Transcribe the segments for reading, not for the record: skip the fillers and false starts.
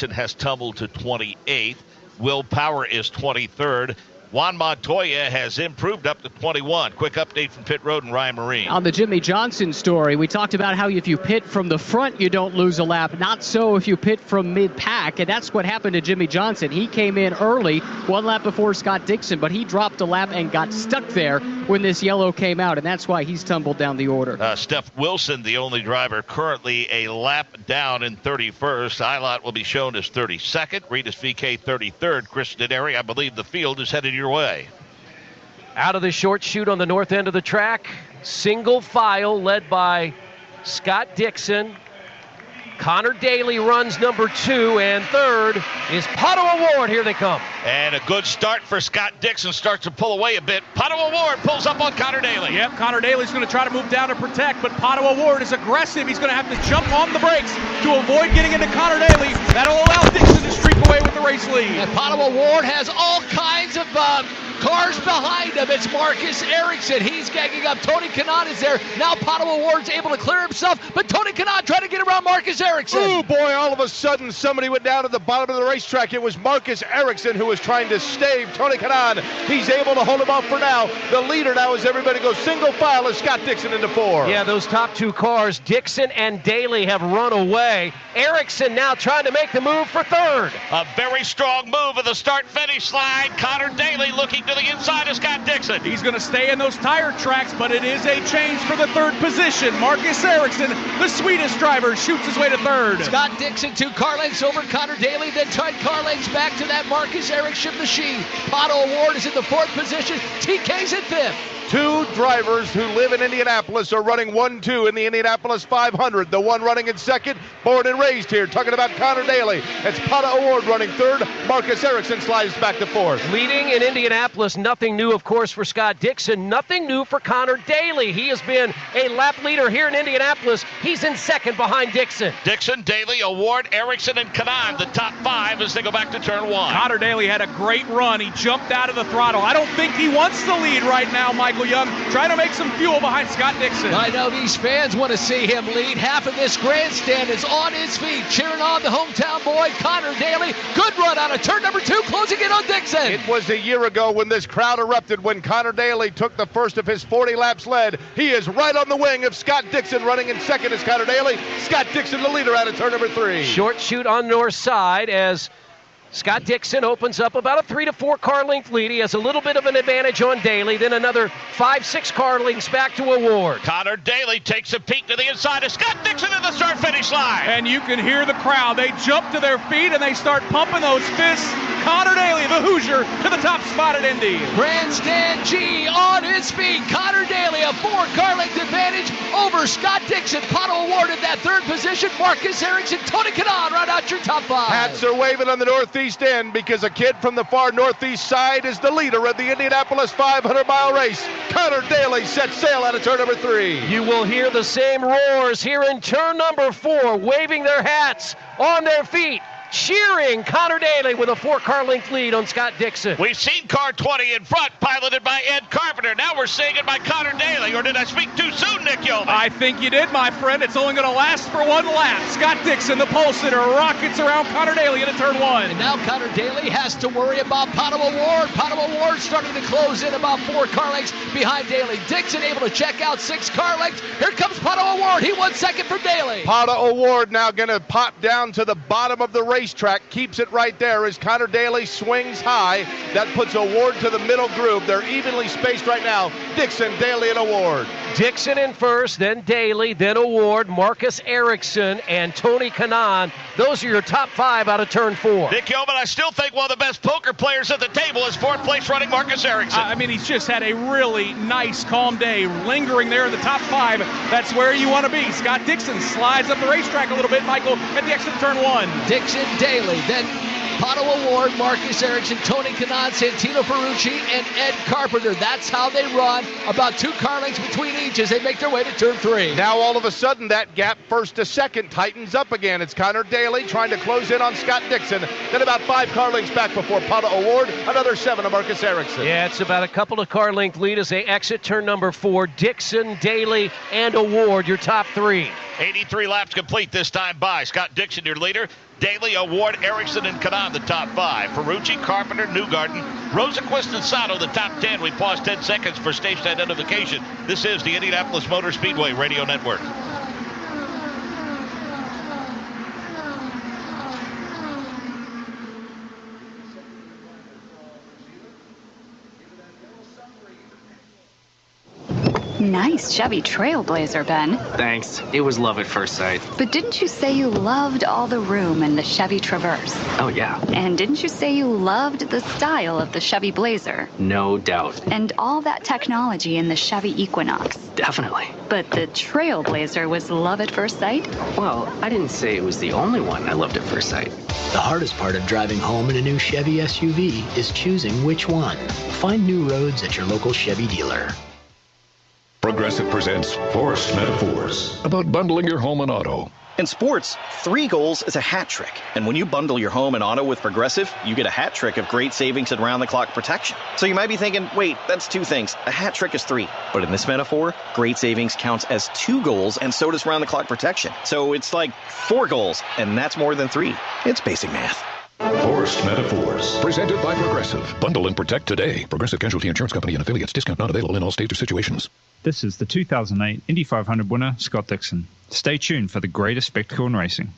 Dixon has tumbled to 28th. Will Power is 23rd. Juan Montoya has improved up to 21. Quick update from Pit Road and Ryan Marine. On the Jimmy Johnson story, we talked about how if you pit from the front, you don't lose a lap. Not so if you pit from mid-pack, and that's what happened to Jimmy Johnson. He came in early, 1 lap before Scott Dixon, but he dropped a lap and got stuck there when this yellow came out, and that's why he's tumbled down the order. Steph Wilson, the only driver currently a lap down in 31st. Ilott will be shown as 32nd. Regis VK 33rd. Christian Denary, I believe the field is headed your way. Out of the short chute on the north end of the track, single file led by Scott Dixon. Connor Daly runs number 2, and third is Pato O'Ward. Here they come. And a good start for Scott Dixon. Starts to pull away a bit. Pato O'Ward pulls up on Connor Daly. Yep, Connor Daly's going to try to move down to protect, but Pato O'Ward is aggressive. He's going to have to jump on the brakes to avoid getting into Connor Daly. That'll allow Dixon to streak away with the race lead. And Pato O'Ward has all kinds of cars behind him. It's Marcus Ericsson. He's gagging up. Tony Kanaan is there. Now Pato O'Ward's able to clear himself, but Tony Kanaan trying to get around Marcus Ericsson. Oh boy, all of a sudden somebody went down to the bottom of the racetrack. It was Marcus Ericsson who was trying to stave Tony Kanaan. He's able to hold him off for now. The leader now as everybody goes single file is Scott Dixon into 4. Yeah, those top 2 cars, Dixon and Daly, have run away. Ericsson now trying to make the move for third. A very strong move of the start-finish slide. Connor Daly looking to the inside of Scott Dixon. He's going to stay in those tire tracks, but it is a change for the third position. Marcus Ericsson, the Swedish driver, shoots his way to third. Scott Dixon 2 car lengths over Connor Daly, then tied car lengths back to that Marcus Ericsson machine. Pato O'Ward is in the 4th position. TK's in 5th. 2 drivers who live in Indianapolis are running 1-2 in the Indianapolis 500. The one running in 2nd, born and raised here. Talking about Connor Daly. It's Pato O'Ward running 3rd. Marcus Ericsson slides back to 4th. Leading in Indianapolis, nothing new, of course, for Scott Dixon. Nothing new for Connor Daly. He has been a lap leader here in Indianapolis. He's in 2nd behind Dixon. Dixon, Daly, O'Ward, Ericsson, and Kanaan, the top 5 as they go back to turn 1. Connor Daly had a great run. He jumped out of the throttle. I don't think he wants the lead right now, Michael Young, trying to make some fuel behind Scott Dixon. I know these fans want to see him lead. Half of this grandstand is on his feet, cheering on the hometown boy, Connor Daly. Good run out of turn number 2, closing in on Dixon. It was a year ago when this crowd erupted when Connor Daly took the first of his 40 laps led. He is right on the wing of Scott Dixon. Running in 2nd is Connor Daly. Scott Dixon, the leader, out of turn number 3. Short chute on north side as Scott Dixon opens up about a 3 to 4 car length lead. He has a little bit of an advantage on Daly, then another 5-6 car lengths back to O'Ward. Connor Daly takes a peek to the inside of Scott Dixon in the start-finish line. And you can hear the crowd. They jump to their feet and they start pumping those fists. Connor Daly, the Hoosier, to the top spot at Indy. Grandstand G on his feet. Connor Daly, a 4 car length advantage over Scott Dixon. Pato O'Ward in that 3rd position. Marcus Ericsson, Tony Kanaan round out your top 5. Hats are waving on the northeast end because a kid from the far northeast side is the leader of the Indianapolis 500-mile race. Connor Daly sets sail out of turn number 3. You will hear the same roars here in turn number 4, waving their hats on their feet, cheering Connor Daly with a 4 car length lead on Scott Dixon. We've seen car 20 in front, piloted by Ed Carpenter. Now we're seeing it by Connor Daly. Or did I speak too soon, Nick Yeoman? I think you did, my friend. It's only going to last for 1 lap. Scott Dixon, the pole sitter, rockets around Connor Daly into turn 1. And now Connor Daly has to worry about Pato O'Ward. Pato O'Ward starting to close in about 4 car lengths behind Daly. Dixon able to check out 6 car lengths. Here comes Pato O'Ward. He won 2nd for Daly. Pato O'Ward now going to pop down to the bottom of the racetrack. Keeps it right there as Connor Daly swings high. That puts O'Ward to the middle groove. They're evenly spaced right now. Dixon, Daly, and O'Ward. Dixon in first, then Daly, then O'Ward, Marcus Ericsson, and Tony Kanaan. Those are your top 5 out of turn 4. Nick Yeoman, I still think one of the best poker players at the table is 4th place running Marcus Ericsson. I mean, he's just had a really nice, calm day, lingering there in the top 5. That's where you want to be. Scott Dixon slides up the racetrack a little bit, Michael, at the exit of turn 1. Dixon, Daly, then Pato O'Ward, Marcus Ericsson, Tony Kanaan, Santino Ferrucci, and Ed Carpenter. That's how they run. About 2 car lengths between each as they make their way to turn 3. Now all of a sudden that gap 1st to 2nd tightens up again. It's Connor Daly trying to close in on Scott Dixon. Then about 5 car lengths back before Pato O'Ward. Another 7 of Marcus Ericsson. Yeah, it's about a couple of car length lead as they exit turn number 4. Dixon, Daly, and O'Ward, your top 3. 83 laps complete this time by Scott Dixon, your leader. Daly, Award, Erickson, and Kanan, the top 5. Ferrucci, Carpenter, Newgarden, Rosenquist, and Sato, the top 10. We pause 10 seconds for station identification. This is the Indianapolis Motor Speedway Radio Network. Nice Chevy Trailblazer, Ben. Thanks. It was love at first sight. But didn't you say you loved all the room in the Chevy Traverse? Oh, yeah. And didn't you say you loved the style of the Chevy Blazer? No doubt. And all that technology in the Chevy Equinox? Definitely. But the Trailblazer was love at first sight? Well, I didn't say it was the only one I loved at first sight. The hardest part of driving home in a new Chevy SUV is choosing which one. Find new roads at your local Chevy dealer. Progressive presents Forced Metaphors about bundling your home and auto. In sports, 3 goals is a hat trick. And when you bundle your home and auto with Progressive, you get a hat trick of great savings and round-the-clock protection. So you might be thinking, wait, that's 2 things. A hat trick is 3. But in this metaphor, great savings counts as 2 goals, and so does round-the-clock protection. So it's like 4 goals, and that's more than 3. It's basic math. Forced Metaphors, presented by Progressive. Bundle and protect today. Progressive Casualty Insurance Company and affiliates. Discount not available in all states or situations. This is the 2008 Indy 500 winner, Scott Dixon. Stay tuned for the greatest spectacle in racing.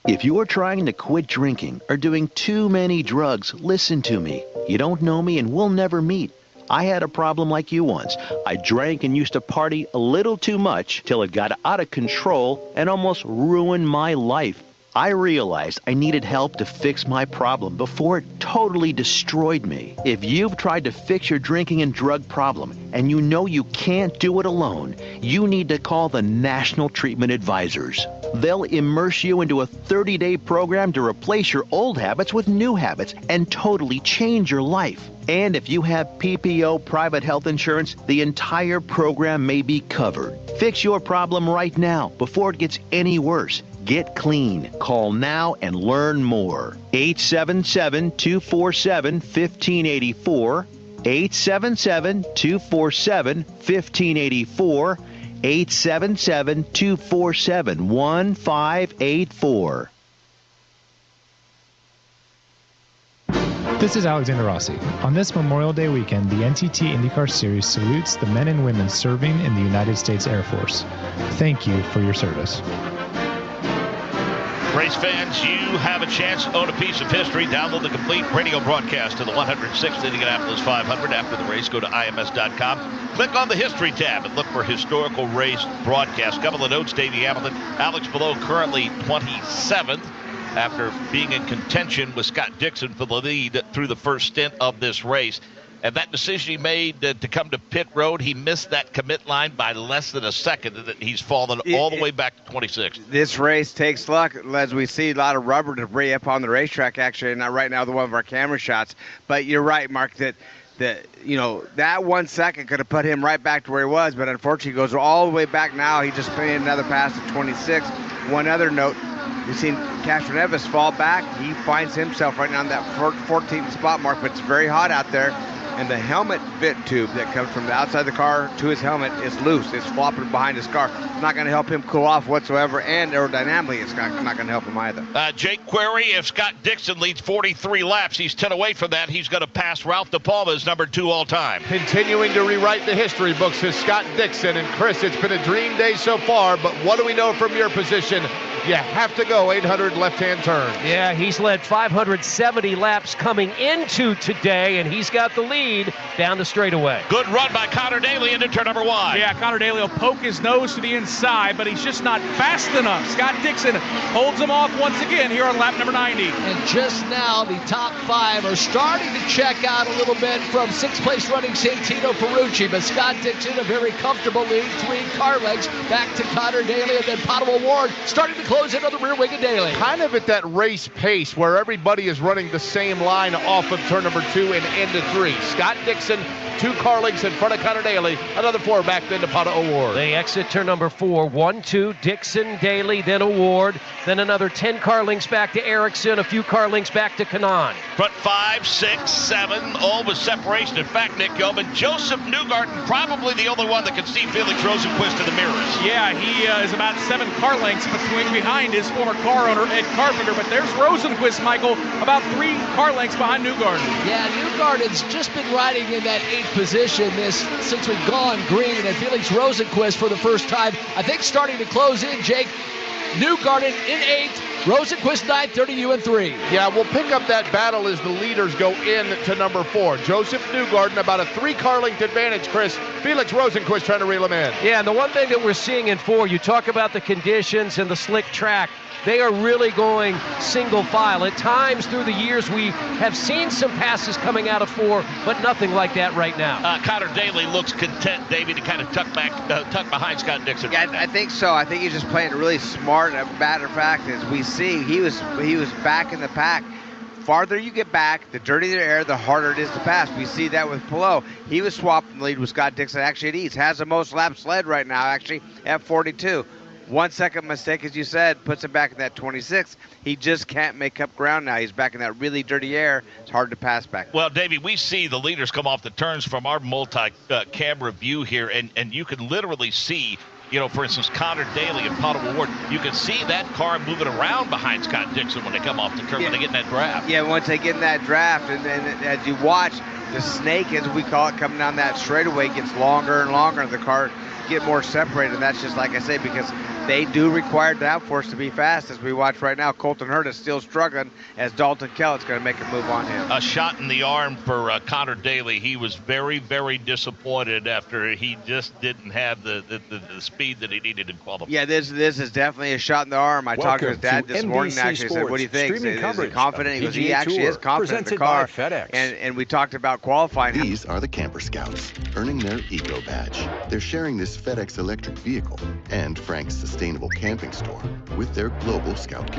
If you're trying to quit drinking or doing too many drugs, listen to me. You don't know me and we'll never meet. I had a problem like you once. I drank and used to party a little too much till it got out of control and almost ruined my life. I realized I needed help to fix my problem before it totally destroyed me. If you've tried to fix your drinking and drug problem and you know you can't do it alone, you need to call the National Treatment Advisors. They'll immerse you into a 30-day program to replace your old habits with new habits and totally change your life. And if you have PPO private health insurance, the entire program may be covered. Fix your problem right now before it gets any worse. Get clean. Call now and learn more. 877-247-1584. 877-247-1584. 877-247-1584. This is Alexander Rossi. On this Memorial Day weekend, the NTT IndyCar Series salutes the men and women serving in the United States Air Force. Thank you for your service. Race fans, you have a chance to own a piece of history. Download the complete radio broadcast of the 106th Indianapolis 500 after the race. Go to IMS.com. Click on the History tab and look for historical race broadcast. Couple of notes, Davey Hamilton. Alex Below currently 27th after being in contention with Scott Dixon for the lead through the first stint of this race. And that decision he made to come to pit road, he missed that commit line by less than a second. He's fallen all the way back to 26. This race takes luck, as we see a lot of rubber debris up on the racetrack, actually, not right now, the one of our camera shots. But you're right, Mark, that 1 second could have put him right back to where he was, but unfortunately he goes all the way back now. He just made another pass to 26. One other note, we've seen Castro Neves fall back. He finds himself right now in that 14th spot, Mark, but it's very hot out there. And the helmet vent tube that comes from the outside of the car to his helmet is loose. It's flopping behind his car. It's not going to help him cool off whatsoever, and aerodynamically, it's not going to help him either. Jake Query, if Scott Dixon leads 43 laps, he's 10 away from that. He's going to pass Ralph DePalma as number 2 all time. Continuing to rewrite the history books is Scott Dixon. And Chris, it's been a dream day so far, but what do we know from your position? You have to go 800 left-hand turn. Yeah, he's led 570 laps coming into today, and he's got the lead down the straightaway. Good run by Connor Daly into turn number 1. Yeah, Connor Daly will poke his nose to the inside, but he's just not fast enough. Scott Dixon holds him off once again here on lap number 90. And just now, the top 5 are starting to check out a little bit from 6th place running Santino Ferrucci, but Scott Dixon, a very comfortable lead, 3 car legs back to Connor Daly, and then Pato O'Ward starting to close close in on the rear wing of Daly. Kind of at that race pace where everybody is running the same line off of turn number 2 and into 3. Scott Dixon, 2 car lengths in front of Connor Daly, another 4 back then to Pata Award. They exit turn number 4, 1-2, Dixon, Daly, then Award, then another 10 car lengths back to Erickson, a few car lengths back to Kanaan. Front 5, 6, 7, all with separation. In fact, Nick Yeoman, Joseph Newgarden, probably the only one that can see Felix Rosenquist in the mirrors. Yeah, he is about 7 car lengths behind his former car owner, Ed Carpenter, but there's Rosenquist, Michael, about 3 car lengths behind Newgarden. Yeah, Newgarden's just been riding in that 8th position since we've gone green, and Felix Rosenquist for the first time, I think, starting to close in, Jake. Newgarden in 8th, Rosenquist 9th, 30U in 3. Yeah, we'll pick up that battle as the leaders go in to number 4. Joseph Newgarden, about a 3 car length advantage, Chris. Felix Rosenquist trying to reel him in. Yeah, and the one thing that we're seeing in 4, you talk about the conditions and the slick track. They are really going single file. At times through the years, we have seen some passes coming out of 4, but nothing like that right now. Connor Daly looks content, Davey, to kind of tuck behind Scott Dixon. Yeah, I think so. I think he's just playing really smart. A matter of fact, as we see, he was back in the pack. Farther you get back, the dirtier the air, the harder it is to pass. We see that with Palou. He was swapping the lead with Scott Dixon. Actually, at East has the most laps led right now, actually, at 42. 1 second mistake, as you said, puts him back in that 26. He just can't make up ground now. He's back in that really dirty air. It's hard to pass back. Well, Davey, we see the leaders come off the turns from our multi-camera view here, and you can literally see, for instance, Connor Daly and Pata Award, you can see that car moving around behind Scott Dixon when they come off the turn, when they get in that draft. Yeah, once they get in that draft, and then as you watch, the snake, as we call it, coming down that straightaway gets longer and longer, and the car get more separated. And that's just like I say, because they do require downforce to be fast. As we watch right now, Colton Hurd is still struggling as Dalton Kellett's going to make a move on him. A shot in the arm for Connor Daly. He was very, very disappointed after he just didn't have the speed that he needed in qualifying. Yeah, this is definitely a shot in the arm. I talked to his dad this morning, actually. I said, what do you think? Is he confident? He goes, he actually is confident in the car. And we talked about qualifying. These are the Camper Scouts, earning their Eco Badge. They're sharing this FedEx electric vehicle and Frank's Sustainable Camping Store with their global Scout community.